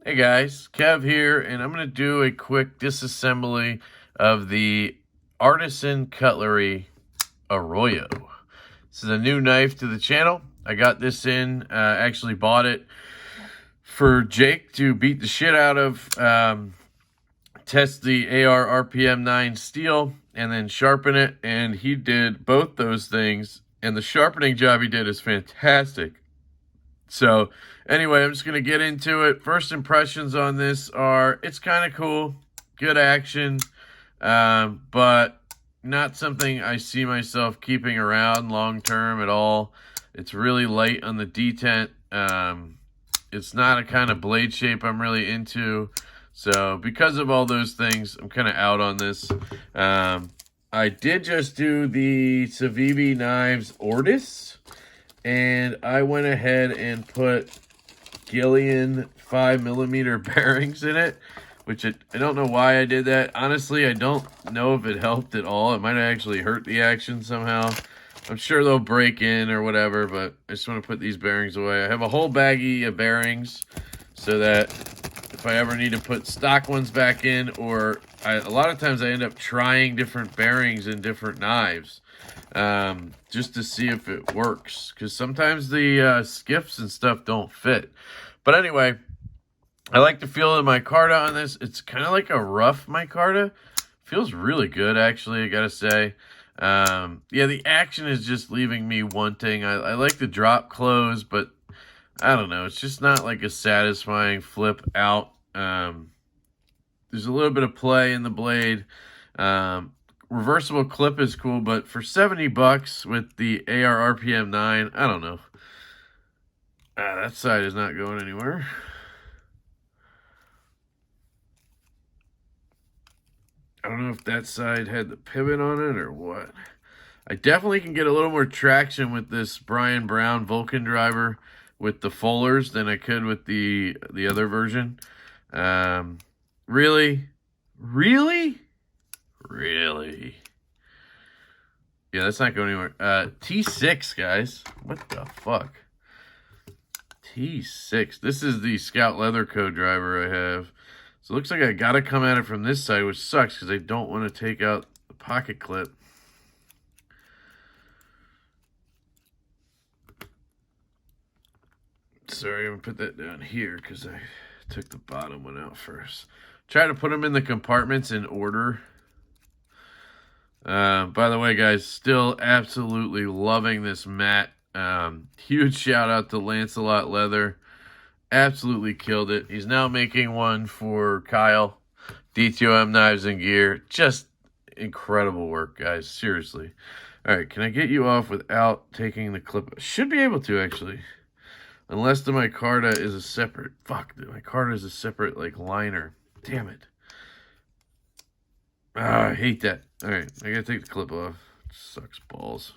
Hey guys, Kev here, and I'm going to do a quick disassembly of the Artisan Cutlery Arroyo. This is a new knife to the channel. I got this actually bought it for Jake to beat the shit out of, test the AR RPM 9 steel, and then sharpen it, and he did both those things, and the sharpening job he did is fantastic. So anyway, I'm just going to get into it. First impressions on this are, it's kind of cool, good action, but not something I see myself keeping around long term at all. It's really light on the detent. It's not a kind of blade shape I'm really into. So because of all those things, I'm kind of out on this. I did just do the Civivi Knives Ortis. And I went ahead and put Gillian 5mm bearings in it, which I don't know why I did that. Honestly, I don't know if it helped at all. It might have actually hurt the action somehow. I'm sure they'll break in or whatever, but I just want to put these bearings away. I have a whole baggie of bearings so that if I ever need to put stock ones back in, or a lot of times I end up trying different bearings in different knives. Just to see if it works, because sometimes the skiffs and stuff don't fit. But anyway, I like the feel of the micarta on this. It's kind of like a rough micarta. Feels really good, actually, I gotta say. Yeah, the action is just leaving me wanting. I like the drop close, but I don't know. It's just not like a satisfying flip out. There's a little bit of play in the blade. Reversible clip is cool, but for 70 bucks with the AR RPM 9, I don't know. That side is not going anywhere. I don't know if that side had the pivot on it or what. I definitely can get a little more traction with this Brian Brown Vulcan driver with the fullers than I could with the other version. Really? Yeah, that's not going anywhere. T6, guys. What the fuck? T6. This is the Scout Leather Co. driver I have. So it looks like I gotta come at it from this side, which sucks because I don't want to take out the pocket clip. Sorry, I'm gonna put that down here because I took the bottom one out first. Try to put them in the compartments in order. By the way, guys, still absolutely loving this mat. Huge shout out to Lancelot Leather. Absolutely killed it. He's now making one for Kyle. DTOM Knives and Gear. Just incredible work, guys. Seriously. All right, can I get you off without taking the clip? Should be able to, actually. Unless the micarta is a separate... Fuck, the micarta is a separate, like, liner. Damn it. I hate that. All right, I gotta take the clip off. It sucks balls.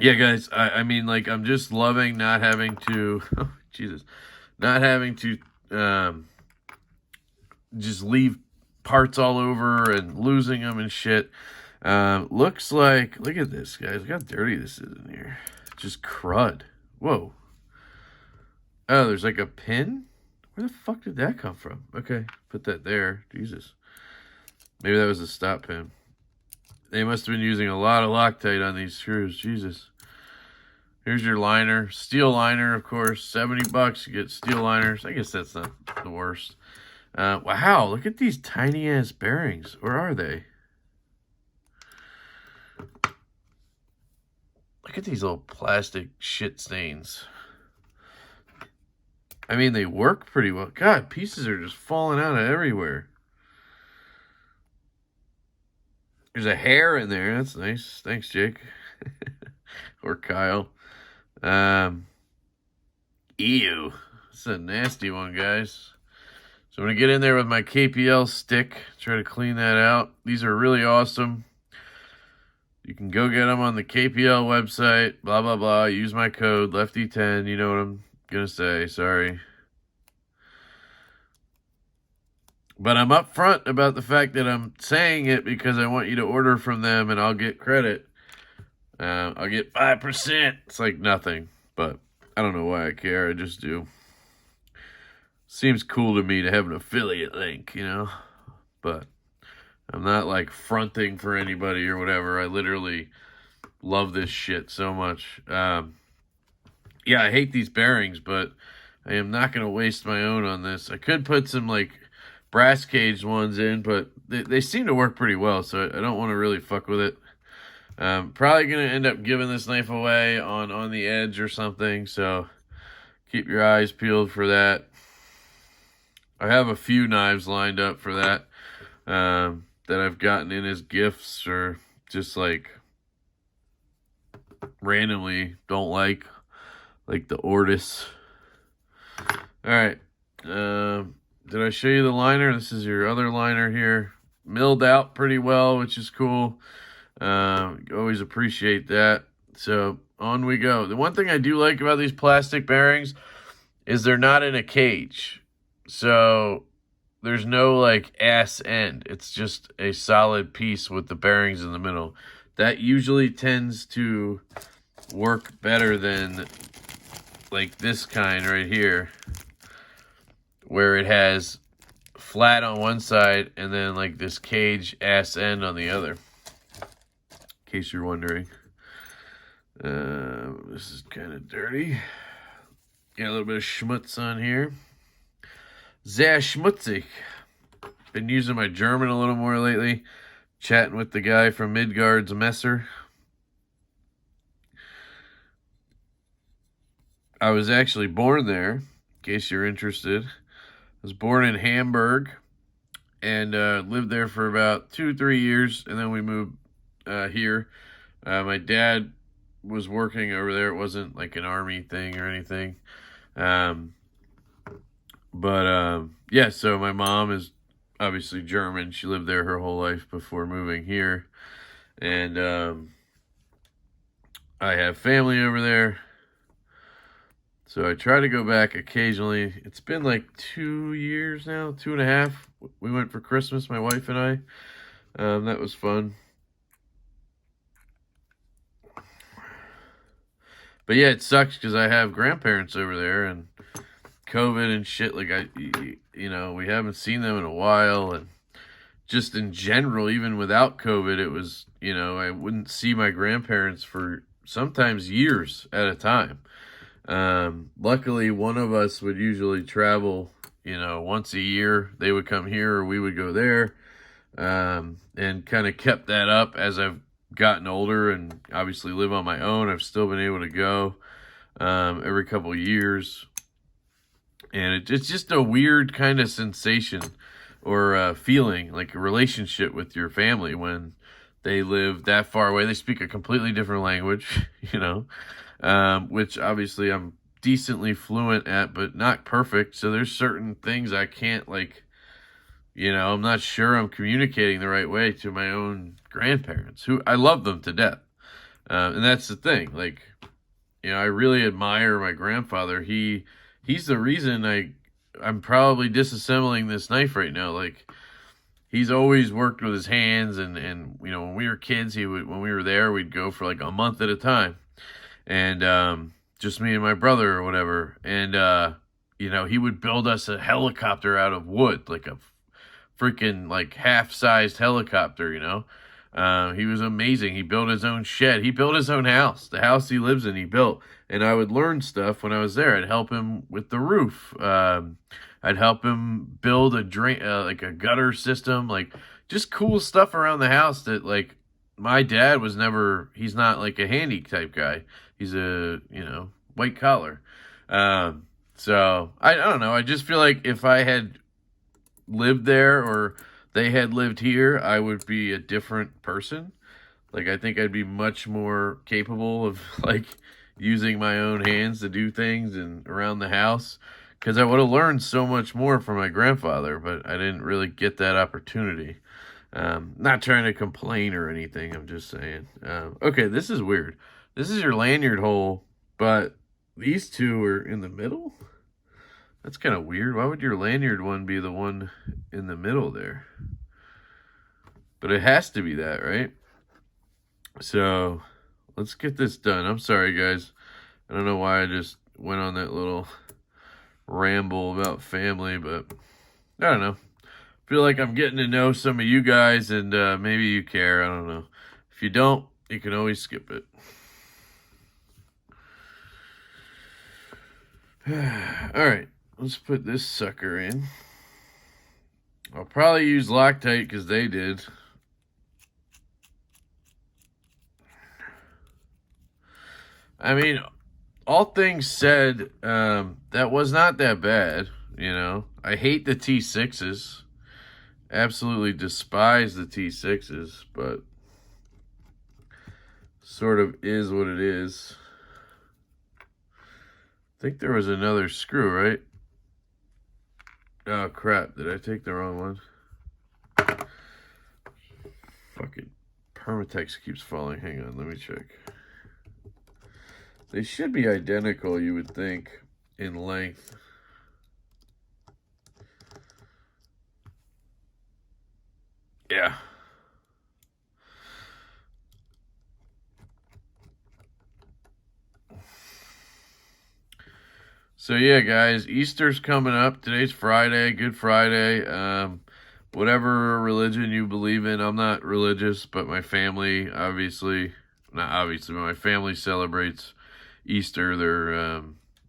Yeah, guys, I mean, like, I'm just loving not having to... Oh, Jesus. Not having to just leave parts all over and losing them and shit. Looks like... Look at this, guys. Look how dirty this is in here. Just crud. Whoa. Oh, there's like a pin? Where the fuck did that come from? Okay, put that there. Jesus. Maybe that was a stop pin. They must have been using a lot of Loctite on these screws. Jesus. Here's your liner. Steel liner, of course. 70 bucks, you get steel liners. I guess that's not the worst. Wow, look at these tiny-ass bearings. Where are they? Look at these little plastic shit stains. I mean, they work pretty well. God, pieces are just falling out of everywhere. There's a hair in there. That's nice. Thanks, Jake. Or Kyle. Ew. This is a nasty one, guys. So I'm going to get in there with my KPL stick. Try to clean that out. These are really awesome. You can go get them on the KPL website, blah, blah, blah. Use my code, Lefty10. You know what I'm going to say. Sorry. But I'm upfront about the fact that I'm saying it because I want you to order from them and I'll get credit. I'll get 5%. It's like nothing, but I don't know why I care. I just do. Seems cool to me to have an affiliate link, you know? But I'm not like fronting for anybody or whatever. I literally love this shit so much. Yeah, I hate these bearings, but I am not going to waste my own on this. I could put some like brass caged ones in, but they seem to work pretty well, so I don't want to really fuck with it. Probably going to end up giving this knife away on the edge or something, so keep your eyes peeled for that. I have a few knives lined up for that that I've gotten in as gifts or just like randomly don't like the Ortis. All right. Did I show you the liner? This is your other liner here. Milled out pretty well, which is cool. Always appreciate that. So on we go. The one thing I do like about these plastic bearings is they're not in a cage. So there's no like ass end. It's just a solid piece with the bearings in the middle. That usually tends to work better than like this kind right here, where it has flat on one side and then like this cage ass end on the other. In case you're wondering. This is kind of dirty. Got a little bit of schmutz on here. Sehr schmutzig. Been using my German a little more lately. Chatting with the guy from Midgard's Messer. I was actually born there, in case you're interested. I was born in Hamburg and lived there for about 2-3 years, and then we moved here. My dad was working over there. It wasn't like an army thing or anything. Yeah, so my mom is obviously German. She lived there her whole life before moving here. And I have family over there. So I try to go back occasionally. It's been like 2 years now, 2.5. We went for Christmas, my wife and I. That was fun. But yeah, it sucks because I have grandparents over there and COVID and shit. Like we haven't seen them in a while, and just in general, even without COVID, it was, I wouldn't see my grandparents for sometimes years at a time. Luckily, one of us would usually travel, once a year. They would come here or we would go there, and kind of kept that up as I've gotten older and obviously live on my own. I've still been able to go every couple years. And it's just a weird kind of sensation or feeling, like a relationship with your family when they live that far away. They speak a completely different language, which obviously I'm decently fluent at, but not perfect. So there's certain things I can't I'm not sure I'm communicating the right way to my own grandparents, who I love them to death. And that's the thing. I really admire my grandfather. He's the reason I'm probably disassembling this knife right now. He's always worked with his hands, and when we were kids, when we were there, we'd go for like a month at a time, and just me and my brother or whatever. And he would build us a helicopter out of wood, like a freaking like half-sized helicopter. He was amazing. He built his own shed. He built his own house. The house he lives in, he built. And I would learn stuff when I was there. I'd help him with the roof. I'd help him build a drain, like a gutter system, just cool stuff around the house that my dad was never. He's not like a handy type guy. He's a white collar. So I don't know. I just feel like if I had lived there or they had lived here, I would be a different person. I think I'd be much more capable of using my own hands to do things and around the house, because I would have learned so much more from my grandfather, but I didn't really get that opportunity. Not trying to complain or anything. I'm just saying. Okay, this is weird. This is your lanyard hole, but these two are in the middle? That's kind of weird. Why would your lanyard one be the one in the middle there? But it has to be that, right? So let's get this done. I'm sorry, guys. I don't know why I just went on that little ramble about family, but I don't know. I feel like I'm getting to know some of you guys, and maybe you care. I don't know. If you don't, you can always skip it. All right, let's put this sucker in. I'll probably use Loctite because they did. I mean, all things said, that was not that bad, you know. I hate the T6s. Absolutely despise the T6s, but sort of is what it is. I think there was another screw, right? Oh, crap. Did I take the wrong one? Fucking Permatex keeps falling. Hang on, let me check. They should be identical, you would think, in length. Yeah. So yeah, guys, Easter's coming up. Today's Friday, Good Friday. Whatever religion you believe in, I'm not religious, but my family, not obviously, but my family celebrates Easter. They're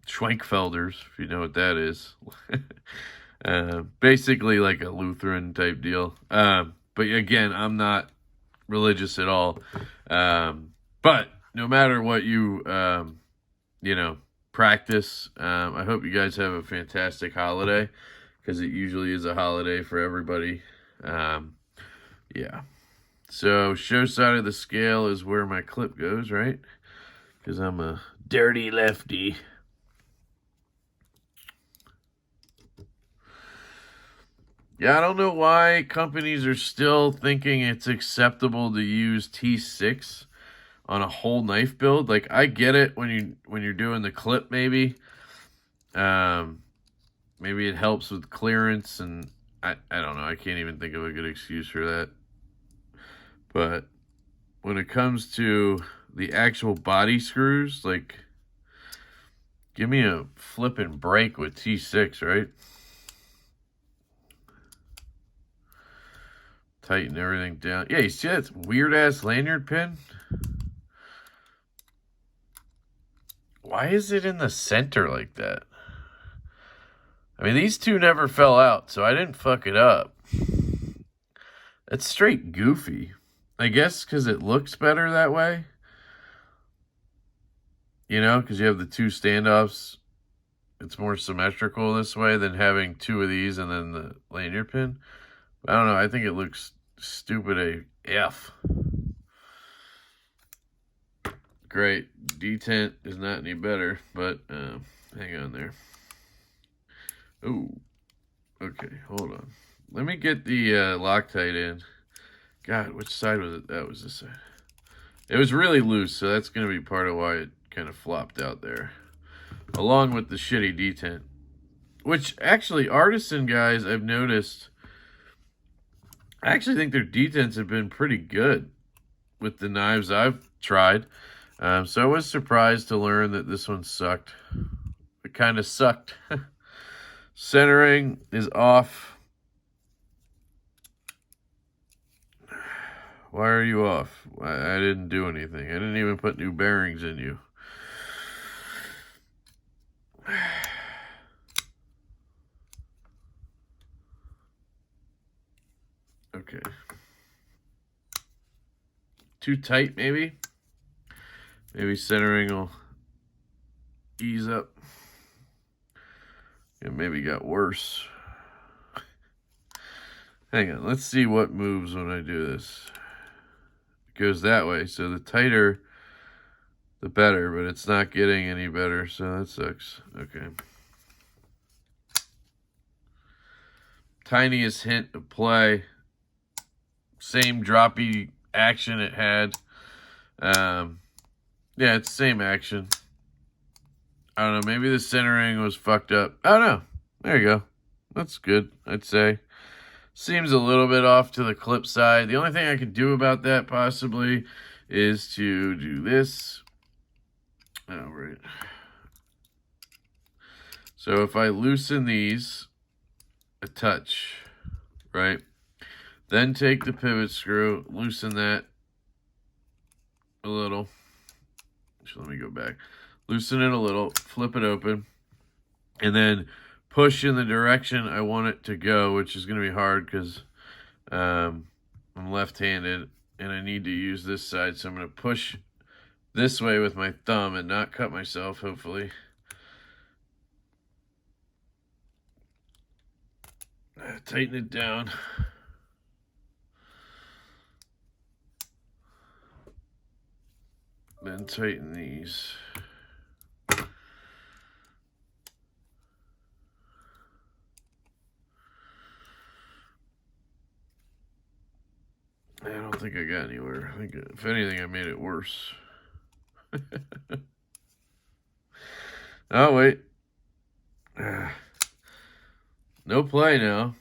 Schwenkfelders, if you know what that is. Basically like a Lutheran type deal. But again, I'm not religious at all. But no matter what you, practice, I hope you guys have a fantastic holiday, because it usually is a holiday for everybody. Yeah. So show side of the scale is where my clip goes, right? Because I'm a dirty lefty. Yeah, I don't know why companies are still thinking it's acceptable to use T6 on a whole knife build. Like, I get it when you're doing the clip, maybe. Maybe it helps with clearance, and I don't know. I can't even think of a good excuse for that. But when it comes to the actual body screws, like, give me a flipping break with T6, right? Tighten everything down. Yeah, you see that weird-ass lanyard pin? Why is it in the center like that? I mean, these two never fell out, so I didn't fuck it up. It's straight goofy. I guess because it looks better that way. You know, because you have the two standoffs. It's more symmetrical this way than having two of these and then the lanyard pin. I don't know. I think it looks stupid AF. Great. Detent is not any better, but hang on there. Ooh. Okay, hold on. Let me get the Loctite in. God, which side was it? That was this side. It was really loose, so that's going to be part of why it kind of flopped out there. Along with the shitty detent. Which, actually, Artisan guys, I've noticed, I actually think their detents have been pretty good with the knives I've tried. So I was surprised to learn that this one sucked. It kind of sucked. Centering is off. Why are you off? I didn't do anything. I didn't even put new bearings in you. Okay. Too tight, maybe? Maybe centering will ease up. It maybe got worse. Hang on, let's see what moves when I do this. It goes that way, so the tighter, the better, but it's not getting any better, so that sucks. Okay. Tiniest hint of play. same droppy action it had. Yeah, it's the same action. I don't know, maybe the centering was fucked up. I don't know. There you go. That's good, I'd say. Seems a little bit off to the clip side. The only thing I could do about that possibly is to do this. Oh, right. So if I loosen these a touch, right? Then take the pivot screw, loosen that a little. So let me go back. Loosen it a little, flip it open, and then push in the direction I want it to go, which is going to be hard because I'm left-handed and I need to use this side. So I'm going to push this way with my thumb and not cut myself, hopefully. Tighten it down. Then tighten these. I don't think I got anywhere. I think, if anything, I made it worse. Oh, wait. No play now.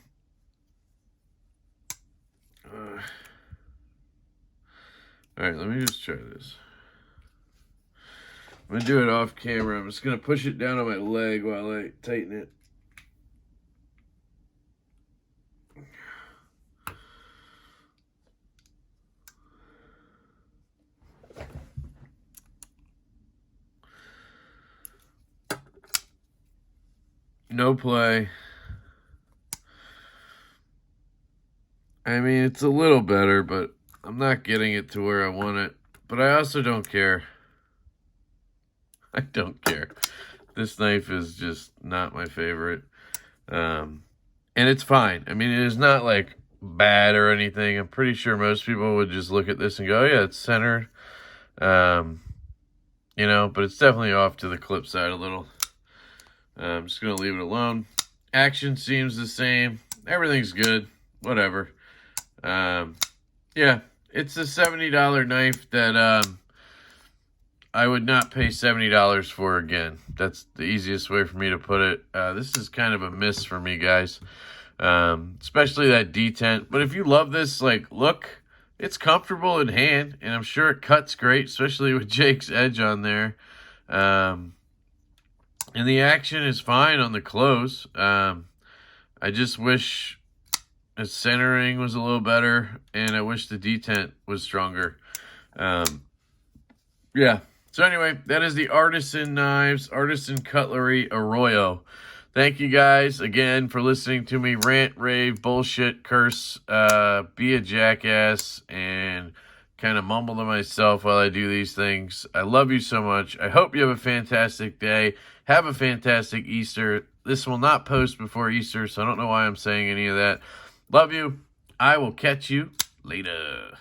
Alright, let me just try this. I'm going to do it off camera. I'm just going to push it down on my leg while I tighten it. No play. I mean, it's a little better, but I'm not getting it to where I want it. But I also don't care. I don't care. This knife is just not my favorite. And it's fine. I mean, it is not like bad or anything. I'm pretty sure most people would just look at this and go, oh, yeah, it's centered. You know, but it's definitely off to the clip side a little. I'm just going to leave it alone. Action seems the same. Everything's good. Whatever. Yeah, it's a $70 knife that I would not pay $70 for again. That's the easiest way for me to put it. This is kind of a miss for me, guys. Especially that detent. But if you love this, like, look, it's comfortable in hand, and I'm sure it cuts great, especially with Jake's edge on there. And the action is fine on the close. I just wish the centering was a little better, and I wish the detent was stronger. Yeah. So anyway, that is the Artisan Knives, Artisan Cutlery Arroyo. Thank you guys again for listening to me rant, rave, bullshit, curse, be a jackass, and kind of mumble to myself while I do these things. I love you so much. I hope you have a fantastic day. Have a fantastic Easter. This will not post before Easter, so I don't know why I'm saying any of that. Love you. I will catch you later.